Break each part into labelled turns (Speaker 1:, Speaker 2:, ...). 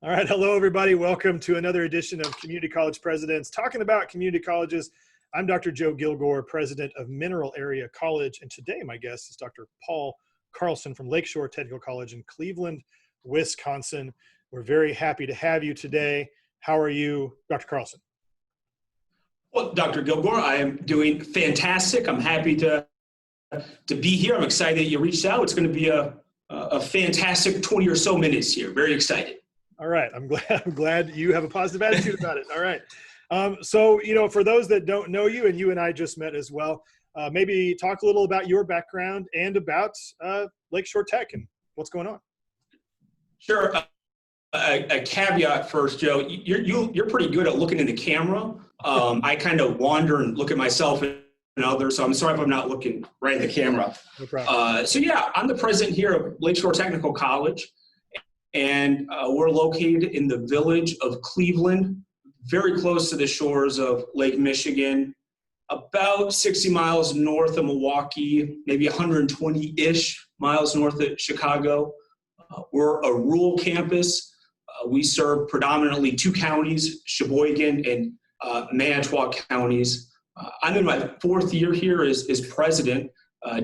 Speaker 1: All right. Hello, everybody. Welcome to another edition of Community College Presidents, talking about community colleges. I'm Dr. Joe Gilgour, president of Mineral Area College. And today my guest is Dr. Paul Carlsen from Lakeshore Technical College in Cleveland, Wisconsin. We're very happy to have you today. How are you, Dr. Carlsen?
Speaker 2: Well, Dr. Gilgour, I am doing fantastic. I'm happy to be here. I'm excited that you reached out. It's going to be a fantastic 20 or so minutes here. Very excited.
Speaker 1: All right. I'm glad you have a positive attitude about it. All right. So, for those that don't know you, and you and I just met as well, maybe talk a little about your background and about Lakeshore Tech and what's going on.
Speaker 2: Sure. A caveat first, Joe. You're pretty good at looking in the camera. I kind of wander and look at myself and others, so I'm sorry if I'm not looking right in the camera.
Speaker 1: No problem.
Speaker 2: So yeah, I'm the president here of Lakeshore Technical College, and we're located in the village of Cleveland, very close to the shores of Lake Michigan, about 60 miles north of Milwaukee, maybe 120-ish miles north of Chicago. We're a rural campus. We serve predominantly two counties, Sheboygan and Manitowoc counties. I'm in my fourth year here as president.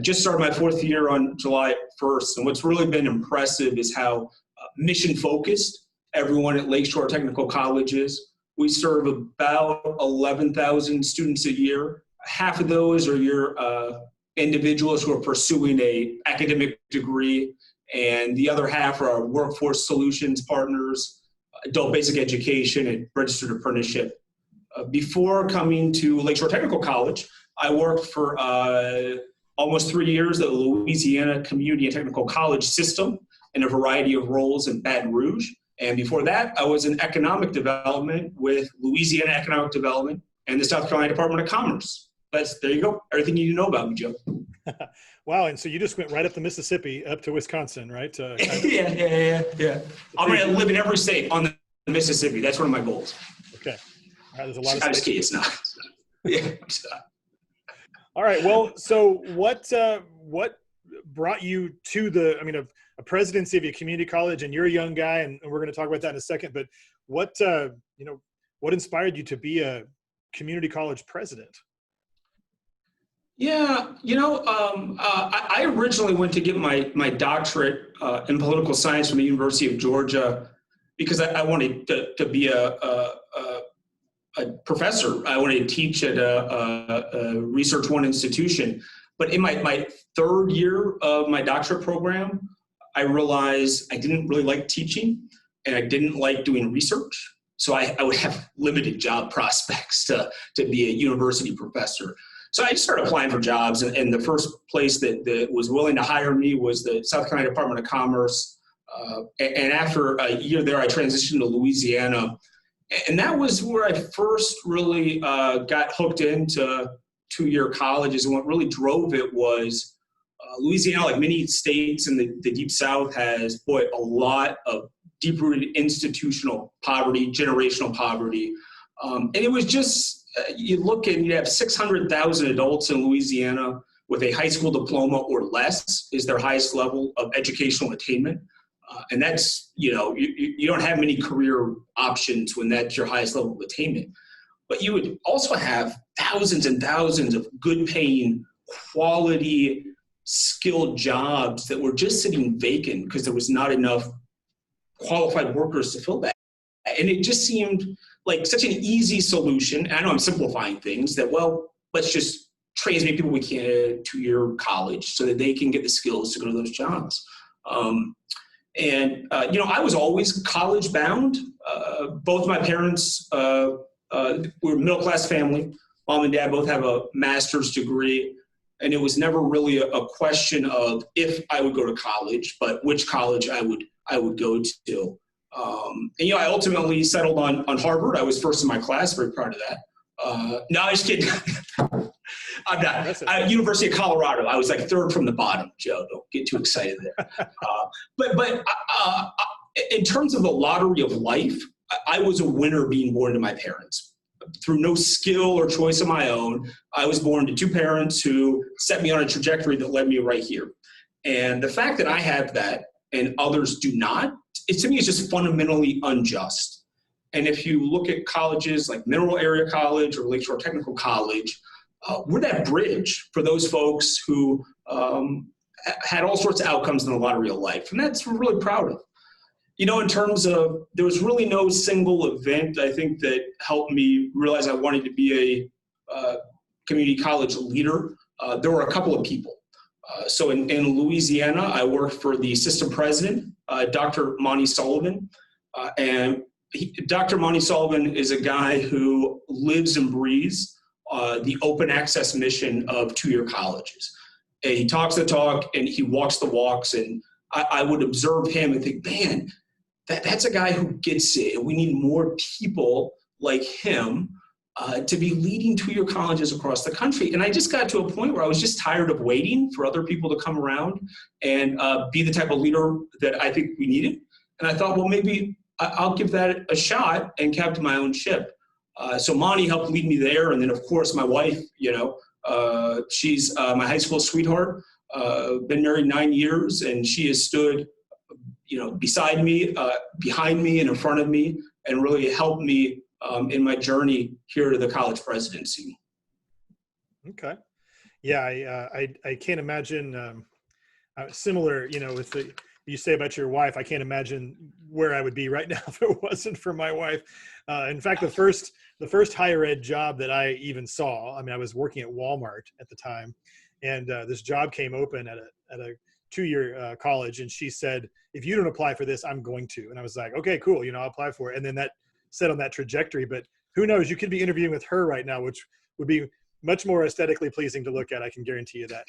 Speaker 2: Just started my fourth year on July 1st. And what's really been impressive is how mission-focused everyone at Lakeshore Technical College is. We serve about 11,000 students a year. Half of those are your individuals who are pursuing an academic degree, and the other half are our workforce solutions partners, adult basic education, and registered apprenticeship. Before coming to Lakeshore Technical College, I worked for almost 3 years at the Louisiana Community and Technical College system in a variety of roles in Baton Rouge. And before that, I was in economic development with Louisiana Economic Development and the South Carolina Department of Commerce. There you go. Everything you need to know about me, Joe.
Speaker 1: Wow. And so you just went right up the Mississippi, up to Wisconsin, right?
Speaker 2: Yeah. I'm going to live in every state on the Mississippi. That's one of my goals.
Speaker 1: Okay. All right. There's a lot of
Speaker 2: I'm just kidding. It's not. Yeah.
Speaker 1: All right. Well, so what brought you to a presidency of a community college, and you're a young guy, and we're going to talk about that in a second, but what inspired you to be a community college president?
Speaker 2: Yeah, I originally went to get my doctorate in political science from the University of Georgia because I wanted to be a professor. I wanted to teach at a Research One institution. But in my third year of my doctorate program, I realized I didn't really like teaching and I didn't like doing research. So I would have limited job prospects to be a university professor. So I started applying for jobs, and the first place that was willing to hire me was the South Carolina Department of Commerce. And after a year there, I transitioned to Louisiana. And that was where I first really got hooked into two-year colleges. And what really drove it was Louisiana, like many states in the Deep South, has, a lot of deep-rooted institutional poverty, generational poverty. And it was just, you look and you have 600,000 adults in Louisiana with a high school diploma or less is their highest level of educational attainment. And that's, you don't have many career options when that's your highest level of attainment. But you would also have thousands and thousands of good paying, quality, skilled jobs that were just sitting vacant because there was not enough qualified workers to fill that. And it just seemed like such an easy solution. And I know I'm simplifying things that, let's just train as many people we can at a two-year college so that they can get the skills to go to those jobs. I was always college bound. Both my parents were a middle-class family. Mom and dad both have a master's degree. And it was never really a question of if I would go to college, but which college I would go to. I ultimately settled on Harvard. I was first in my class, very proud of that. No, I'm just kidding. I'm not. University of Colorado, I was like third from the bottom, Joe. Don't get too excited there. But in terms of the lottery of life, I was a winner being born to my parents. Through no skill or choice of my own, I was born to two parents who set me on a trajectory that led me right here. And the fact that I have that and others do not to me, it's just fundamentally unjust. And if you look at colleges like Mineral Area College or Lakeshore Technical College, we're that bridge for those folks who had all sorts of outcomes in a lot of real life. And that's what we're really proud of. You know, in terms of, there was really no single event, I think, that helped me realize I wanted to be a community college leader. There were a couple of people. So in Louisiana, I worked for the system president, Dr. Monty Sullivan. Dr. Monty Sullivan is a guy who lives and breathes the open access mission of two-year colleges. And he talks the talk and he walks the walks. And I would observe him and think, man, that's a guy who gets it. We need more people like him to be leading two-year colleges across the country. And I just got to a point where I was just tired of waiting for other people to come around and be the type of leader that I think we needed. And I thought, well, maybe I'll give that a shot and captain my own ship. So Monty helped lead me there. And then, of course, my wife, she's my high school sweetheart, been married 9 years, and she has stood beside me, behind me, and in front of me, and really helped me in my journey here to the college presidency.
Speaker 1: Okay. Yeah, I can't imagine similar, with the, you say about your wife, I can't imagine where I would be right now if it wasn't for my wife. In fact, the first higher ed job that I even saw, I was working at Walmart at the time, and this job came open at a two-year college, and she said, if you don't apply for this, I'm going to. And I was like, okay, cool, I'll apply for it. And then that set on that trajectory. But who knows, you could be interviewing with her right now, which would be much more aesthetically pleasing to look at. I can guarantee you that.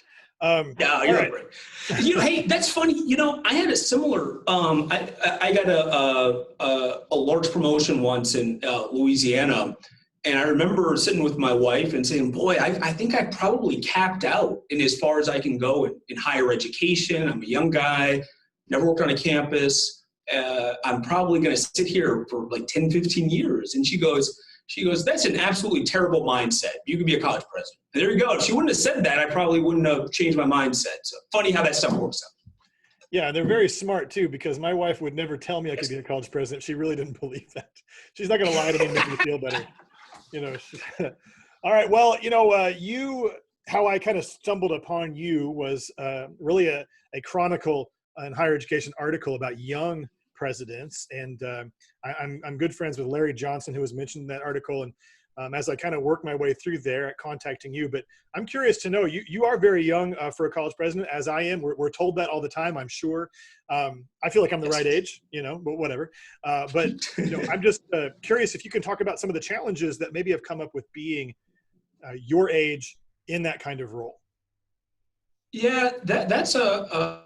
Speaker 2: Yeah, you're right. Hey, that's funny. I had a similar, I got a large promotion once in Louisiana. And I remember sitting with my wife and saying, boy, I think I probably capped out in as far as I can go in higher education. I'm a young guy, never worked on a campus. I'm probably going to sit here for like 10, 15 years. And she goes, that's an absolutely terrible mindset. You could be a college president. And there you go. If she wouldn't have said that, I probably wouldn't have changed my mindset. So funny how that stuff works out.
Speaker 1: Yeah, they're very smart too, because my wife would never tell me I could be a college president. She really didn't believe that. She's not going to lie to me and make me feel better. All right. Well, how I kind of stumbled upon you was really a chronicle in higher education article about young presidents. And I'm good friends with Larry Johnson, who was mentioned in that article. And as I kind of work my way through there at contacting you, but I'm curious to know, you are very young for a college president, as I am. We're told that all the time, I'm sure. I feel like I'm the right age, but whatever. But I'm just curious if you can talk about some of the challenges that maybe have come up with being your age in that kind of role. Yeah,
Speaker 2: that's a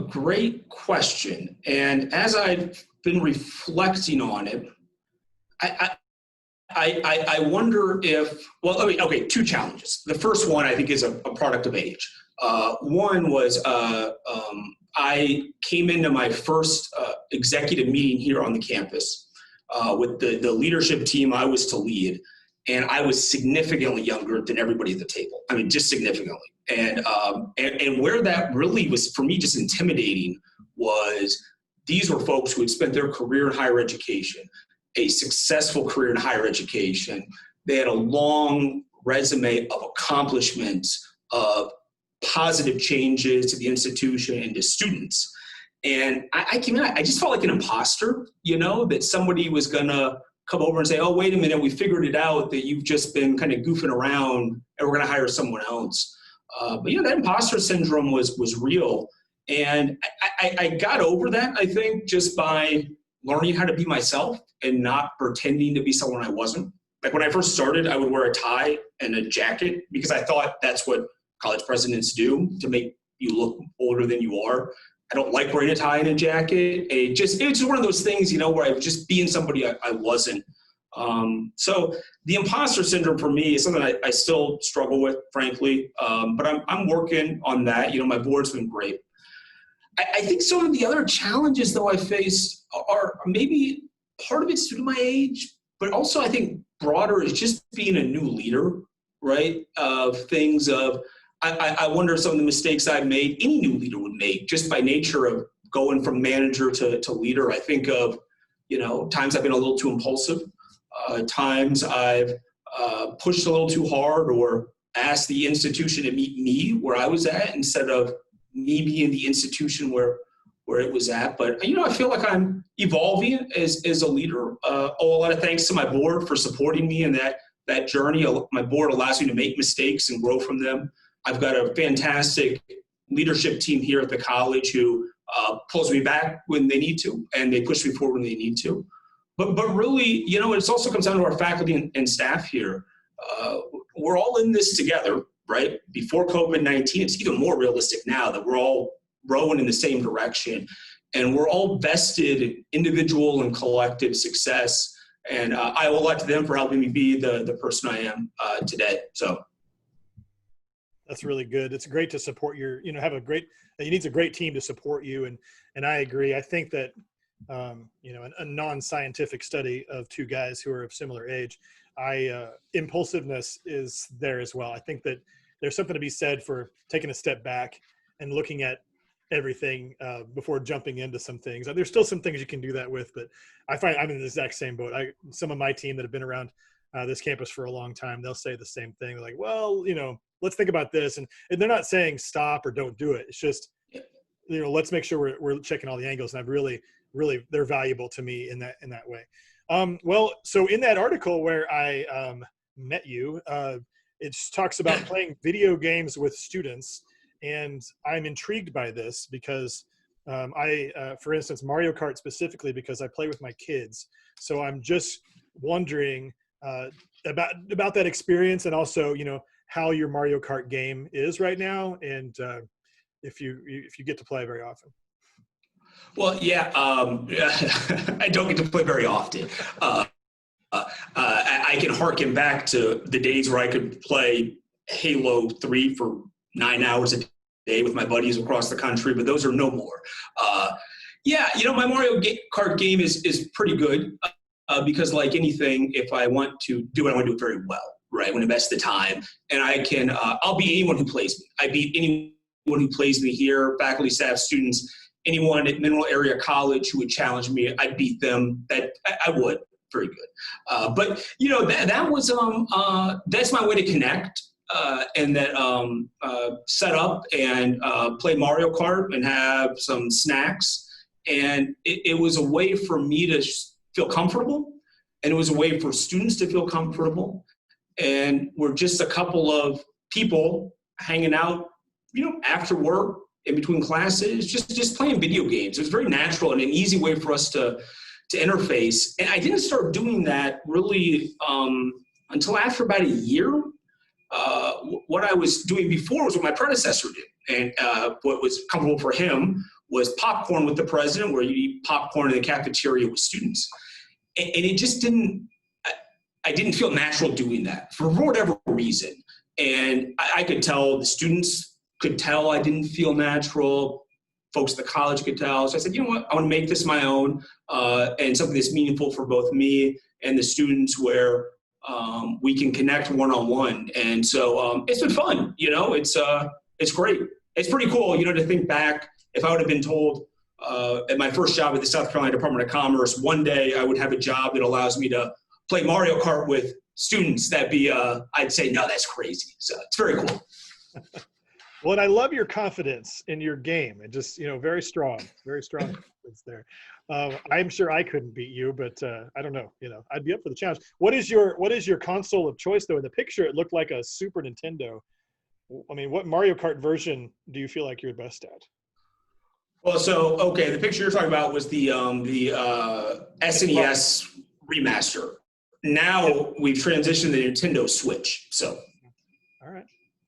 Speaker 2: great question. And as I've been reflecting on it, I wonder if, okay, two challenges. The first one I think is a product of age. One was I came into my first executive meeting here on the campus with the leadership team I was to lead, and I was significantly younger than everybody at the table. Just significantly. And where that really was, for me, just intimidating was these were folks who had spent their career in higher education, a successful career in higher education. They had a long resume of accomplishments, of positive changes to the institution and to students. And I came in, I just felt like an imposter, that somebody was going to come over and say, oh, wait a minute, we figured it out that you've just been kind of goofing around and we're going to hire someone else. But that imposter syndrome was real. And I got over that, I think, just by learning how to be myself and not pretending to be someone I wasn't. Like when I first started, I would wear a tie and a jacket because I thought that's what college presidents do to make you look older than you are. I don't like wearing a tie and a jacket. It's just one of those things, where I was just being somebody I wasn't. So the imposter syndrome for me is something I still struggle with, frankly. But I'm working on that. My board's been great. I think some of the other challenges, though, I faced are maybe part of it's due to my age, but also I think broader is just being a new leader, right? I wonder if some of the mistakes I've made, any new leader would make, just by nature of going from manager to leader. I think of, times I've been a little too impulsive, times I've pushed a little too hard or asked the institution to meet me where I was at instead of me being the institution where it was at. But, I feel like I'm evolving as a leader. A lot of thanks to my board for supporting me in that journey. My board allows me to make mistakes and grow from them. I've got a fantastic leadership team here at the college who pulls me back when they need to, and they push me forward when they need to. But really, it also comes down to our faculty and staff here. We're all in this together, right? Before COVID-19, it's even more realistic now that we're all rowing in the same direction, and we're all vested in individual and collective success. And I owe a lot to them for helping me be the person I am today. So
Speaker 1: that's really good. It's great to support you need a great team to support you. And I agree. I think that, a non-scientific study of two guys who are of similar age, impulsiveness is there as well. I think that there's something to be said for taking a step back and looking at everything before jumping into some things. There's still some things you can do that with, but I find I'm in the exact same boat. Some of my team that have been around this campus for a long time, they'll say the same thing. They're like, well, let's think about this. And they're not saying stop or don't do it. It's just, let's make sure we're checking all the angles. And I've really, they're valuable to me in that way. Well, so in that article where I met you, it talks about playing video games with students. And I'm intrigued by this because for instance, Mario Kart specifically, because I play with my kids. So I'm just wondering about that experience, and also, how your Mario Kart game is right now, and if you get to play very often.
Speaker 2: Well, yeah, I don't get to play very often. I can harken back to the days where I could play Halo 3 for 9 hours a day with my buddies across the country, but those are no more. My Mario Kart game is pretty good because, like anything, if I want to do it, I want to do it very well, right? I want to invest the time, and I'll beat anyone who plays me. I beat anyone who plays me here, faculty, staff, students, anyone at Mineral Area College who would challenge me, I'd beat them. That I would. Very good. But that was that's my way to connect and that set up and play Mario Kart and have some snacks. And it was a way for me to feel comfortable, and it was a way for students to feel comfortable. And we're just a couple of people hanging out, after work, in between classes, just playing video games. It was very natural and an easy way for us to interface. And I didn't start doing that really until after about a year. What I was doing before was what my predecessor did. And what was comfortable for him was popcorn with the president, where you eat popcorn in the cafeteria with students. And it just I didn't feel natural doing that for whatever reason. And I could tell, the students could tell I didn't feel natural. Folks at the college could tell. So I said, you know what, I want to make this my own and something that's meaningful for both me and the students, where we can connect one-on-one. And so it's been fun. It's great. It's pretty cool, to think back. If I would have been told at my first job at the South Carolina Department of Commerce, one day I would have a job that allows me to play Mario Kart with students, that'd be, I'd say, no, that's crazy. So it's very cool.
Speaker 1: Well, and I love your confidence in your game, and just, very strong confidence there. I'm sure I couldn't beat you, but I don't know, I'd be up for the challenge. What is your console of choice though? In the picture, it looked like a Super Nintendo. I mean, what Mario Kart version do you feel like you're best at?
Speaker 2: Well, so, okay, the picture you're talking about was the SNES remaster. Now we've transitioned to the Nintendo Switch. So,
Speaker 1: all right,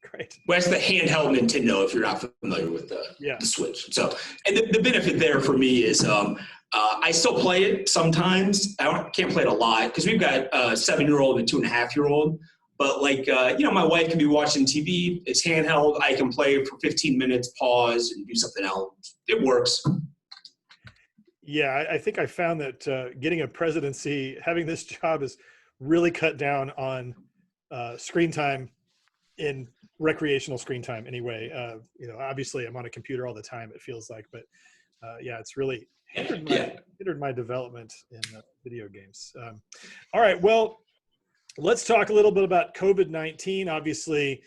Speaker 1: great.
Speaker 2: Well, that's the handheld Nintendo, if you're not familiar with the Switch. So, and the benefit there for me is I still play it sometimes. I can't play it a lot because we've got a 7-year-old and a 2.5-year-old. But my wife can be watching TV. It's handheld. I can play for 15 minutes, pause, and do something else. It works.
Speaker 1: Yeah, I think I found that getting a presidency, having this job, is really cut down on screen time, in recreational screen time anyway. Obviously I'm on a computer all the time, it feels like, but Yeah, it's really
Speaker 2: Yeah.
Speaker 1: hindered my development in video games. All right, well, let's talk a little bit about COVID-19. Obviously,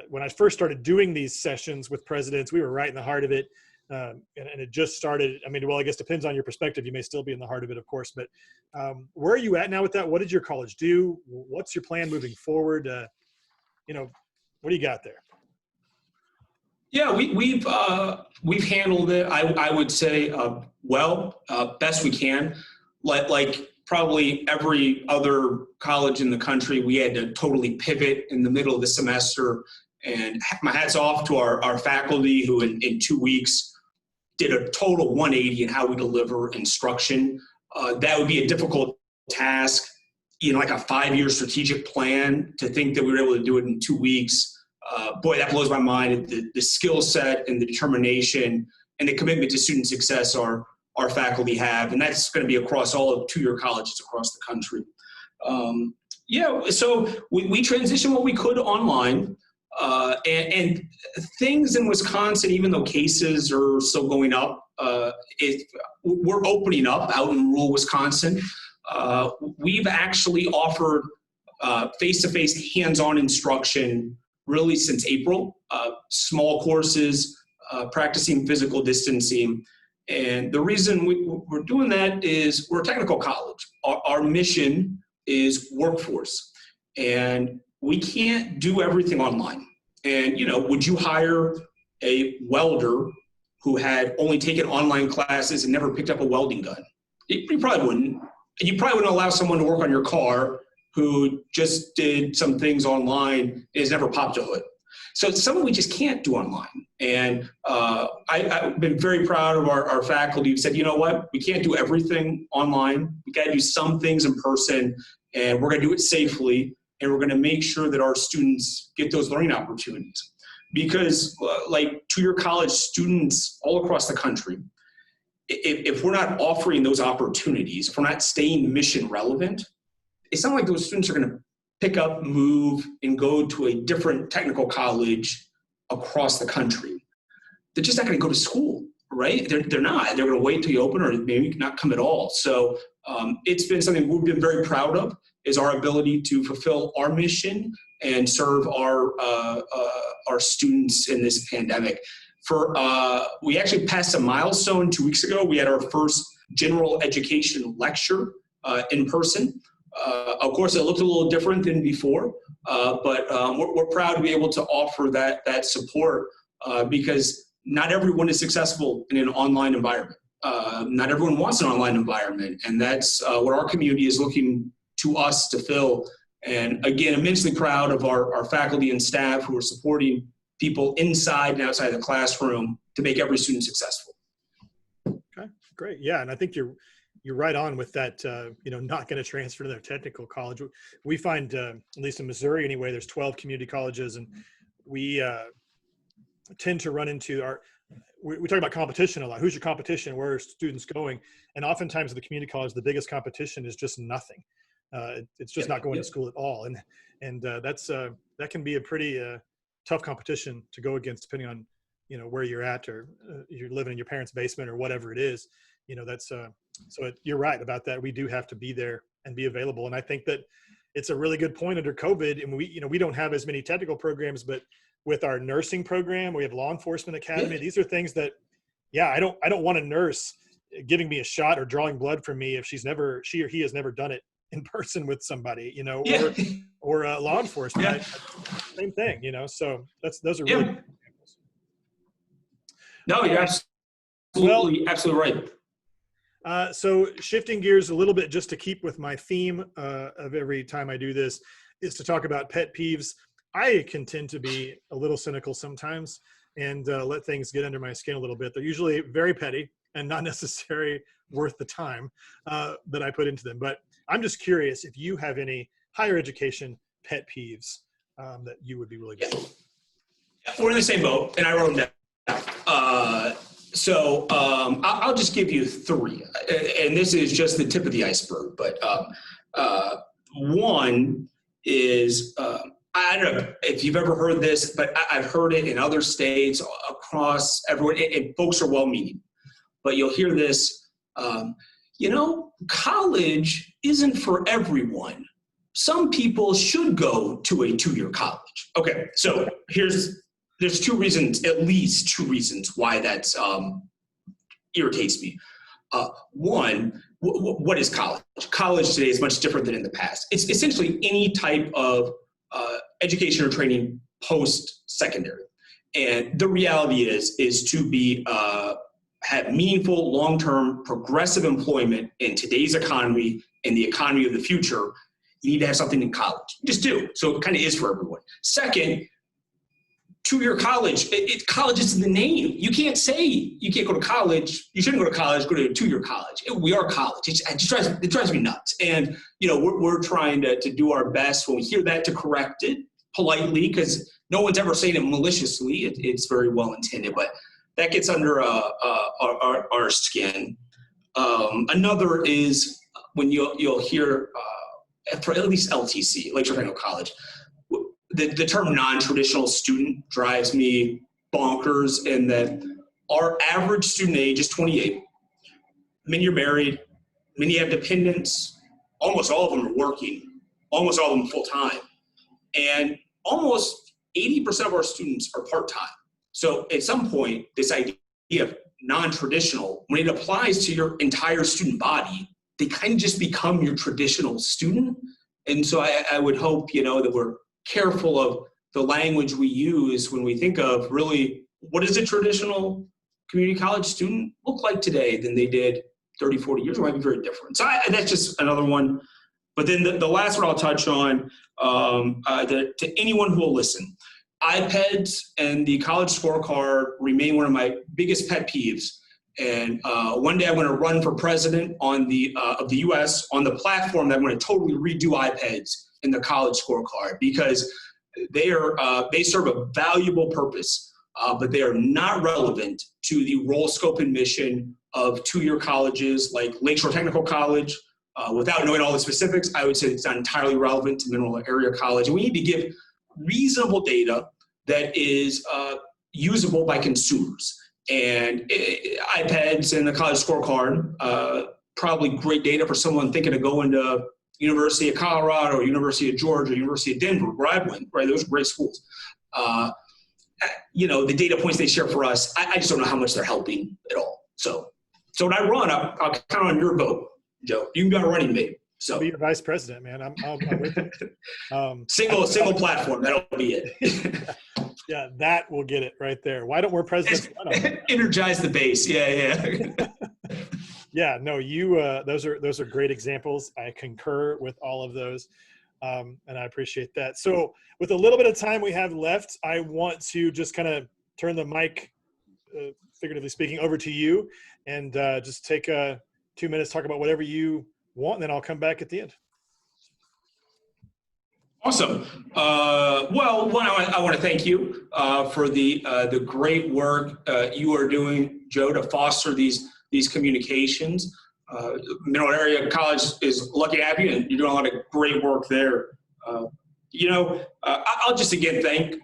Speaker 1: when I first started doing these sessions with presidents, we were right in the heart of it. And it just started. I mean, well, I guess depends on your perspective. You may still be in the heart of it, of course. But where are you at now with that? What did your college do? What's your plan moving forward? What do you got there?
Speaker 2: Yeah, we've handled it. I would say best we can. Like probably every other college in the country, we had to totally pivot in the middle of the semester. And my hat's off to our faculty who in 2 weeks did a total 180 in how we deliver instruction. That would be a difficult task, like a 5-year strategic plan to think that we were able to do it in 2 weeks. Boy, that blows my mind. The skill set and the determination and the commitment to student success our faculty have, and that's going to be across all of 2-year colleges across the country. So we transitioned what we could online. And things in Wisconsin, even though cases are still going up, we're opening up out in rural Wisconsin. We've actually offered face-to-face hands-on instruction really since April, small courses, practicing physical distancing. And the reason we're doing that is we're a technical college. Our mission is workforce. And we can't do everything online. And, would you hire a welder who had only taken online classes and never picked up a welding gun? You probably wouldn't. And you probably wouldn't allow someone to work on your car who just did some things online and has never popped a hood. So it's something we just can't do online. And I've been very proud of our faculty who said, you know what, we can't do everything online. We got to do some things in person, and we're going to do it safely. And we're going to make sure that our students get those learning opportunities. Because like 2-year college students all across the country, if we're not offering those opportunities, if we're not staying mission relevant, it's not like those students are going to pick up, move, and go to a different technical college across the country. They're just not going to go to school, right? They're not. They're going to wait until you open, or maybe not come at all. So it's been something we've been very proud of, is our ability to fulfill our mission and serve our students in this pandemic. We actually passed a milestone 2 weeks ago. We had our first general education lecture in person. Of course, it looked a little different than before, but we're proud to be able to offer that support because not everyone is successful in an online environment. Not everyone wants an online environment, and that's what our community is looking to us to fill. And again, immensely proud of our faculty and staff who are supporting people inside and outside the classroom to make every student successful.
Speaker 1: Okay, great. Yeah, and I think you're right on with that, not going to transfer to their technical college. We find, at least in Missouri anyway, there's 12 community colleges, and we tend to run into we talk about competition a lot. Who's your competition? Where are students going? And oftentimes at the community college, the biggest competition is just nothing. It's just not going to school at all. And that can be a pretty tough competition to go against, depending on, where you're at, or you're living in your parents' basement or whatever it is. You're right about that. We do have to be there and be available. And I think that it's a really good point under COVID. And we don't have as many technical programs, but with our nursing program, we have law enforcement academy. These are things that, I don't want a nurse giving me a shot or drawing blood from me if she or he has never done it in person with somebody, or law enforcement. Same thing, so those are really good examples.
Speaker 2: No, you're absolutely right.
Speaker 1: So shifting gears a little bit, just to keep with my theme of every time I do this, is to talk about pet peeves. I can tend to be a little cynical sometimes and let things get under my skin a little bit. They're usually very petty and not necessarily worth the time that I put into them. But I'm just curious if you have any higher education pet peeves that you would be really good at.
Speaker 2: We're in the same boat, and I wrote them down. So I'll just give you 3, and this is just the tip of the iceberg. But one is, I don't know if you've ever heard this, but I've heard it in other states across everywhere, and folks are well-meaning. but you'll hear this, college isn't for everyone. Some people should go to a 2-year college. Okay, so there's two reasons, at least two reasons why that irritates me. One, what is college? College today is much different than in the past. It's essentially any type of education or training post-secondary. And the reality is to be have meaningful, long-term, progressive employment in today's economy and the economy of the future, you need to have something in college. You just do. So it kind of is for everyone. Second, 2-year college. College is in the name. You can't say you can't go to college. You shouldn't go to college. Go to a 2-year college. We are college. It drives me nuts. And we're trying to do our best when we hear that to correct it politely, because no one's ever saying it maliciously. It's very well intended, but that gets under our skin. Another is when you'll hear for at least LTC, Lakeshore Technical College. The term non-traditional student drives me bonkers, in that our average student age is 28. Many are married, many have dependents, almost all of them are working, almost all of them full-time. And almost 80% of our students are part-time. So at some point, this idea of non-traditional, when it applies to your entire student body, they kind of just become your traditional student. And so I would hope, that we're careful of the language we use when we think of really what does a traditional community college student look like today than they did 30, 40 years ago. It might be very different. So that's just another one. But then the last one I'll touch on, to anyone who will listen, iPads and the college scorecard remain one of my biggest pet peeves. And one day I'm going to run for president of the U.S. on the platform that I'm going to totally redo iPads in the college scorecard, because they serve a valuable purpose, but they are not relevant to the role, scope, and mission of 2-year colleges like Lakeshore Technical College. Without knowing all the specifics, I would say it's not entirely relevant to Mineral Area College. And we need to give reasonable data that is usable by consumers. And iPads and the college scorecard, probably great data for someone thinking of going to University of Colorado or University of Georgia, University of Denver, where I went, right? Those are great schools. The data points they share for us, I just don't know how much they're helping at all. So when I run, I'll count on your vote, Joe. You can be our running mate. So
Speaker 1: I'll be your vice president, man. I'm with you.
Speaker 2: Single platform. That'll be it.
Speaker 1: Yeah, that will get it right there. Why don't more presidents run on that?
Speaker 2: Energize the base. Yeah.
Speaker 1: Yeah, no, those are great examples. I concur with all of those, and I appreciate that. So with a little bit of time we have left, I want to just kind of turn the mic, figuratively speaking, over to you, and just take 2 minutes, talk about whatever you want, and then I'll come back at the end.
Speaker 2: Awesome. Well, one, I want to thank you for the great work you are doing, Joe, to foster these communications. Mineral Area College is lucky to have you, and you're doing a lot of great work there. I'll just again thank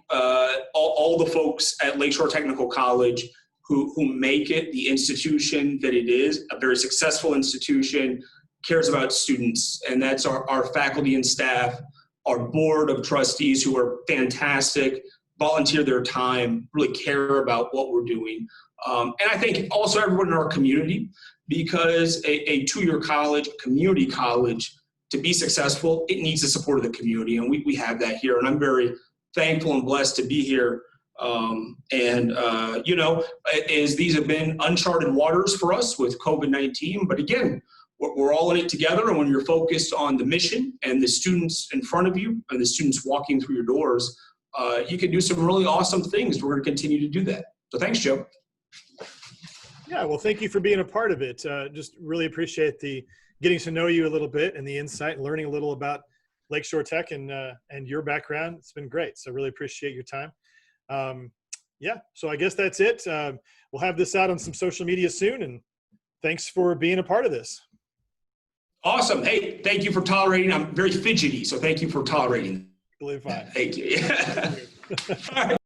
Speaker 2: all the folks at Lakeshore Technical College who make it the institution that it is, a very successful institution, cares about students, and that's our faculty and staff, our board of trustees who are fantastic, volunteer their time, really care about what we're doing. And I think also everyone in our community, because a 2-year college, community college, to be successful, it needs the support of the community, and we have that here. And I'm very thankful and blessed to be here. As these have been uncharted waters for us with COVID-19, but again, we're all in it together, and when you're focused on the mission and the students in front of you and the students walking through your doors, you can do some really awesome things. We're going to continue to do that. So thanks, Joe.
Speaker 1: Yeah, well, thank you for being a part of it. Just really appreciate the getting to know you a little bit and the insight and learning a little about Lakeshore Tech and your background. It's been great. So really appreciate your time. So I guess that's it. We'll have this out on some social media soon, and thanks for being a part of this.
Speaker 2: Awesome. Hey, thank you for tolerating. I'm very fidgety, so thank you for tolerating.
Speaker 1: Totally fine.
Speaker 2: Thank you. All right.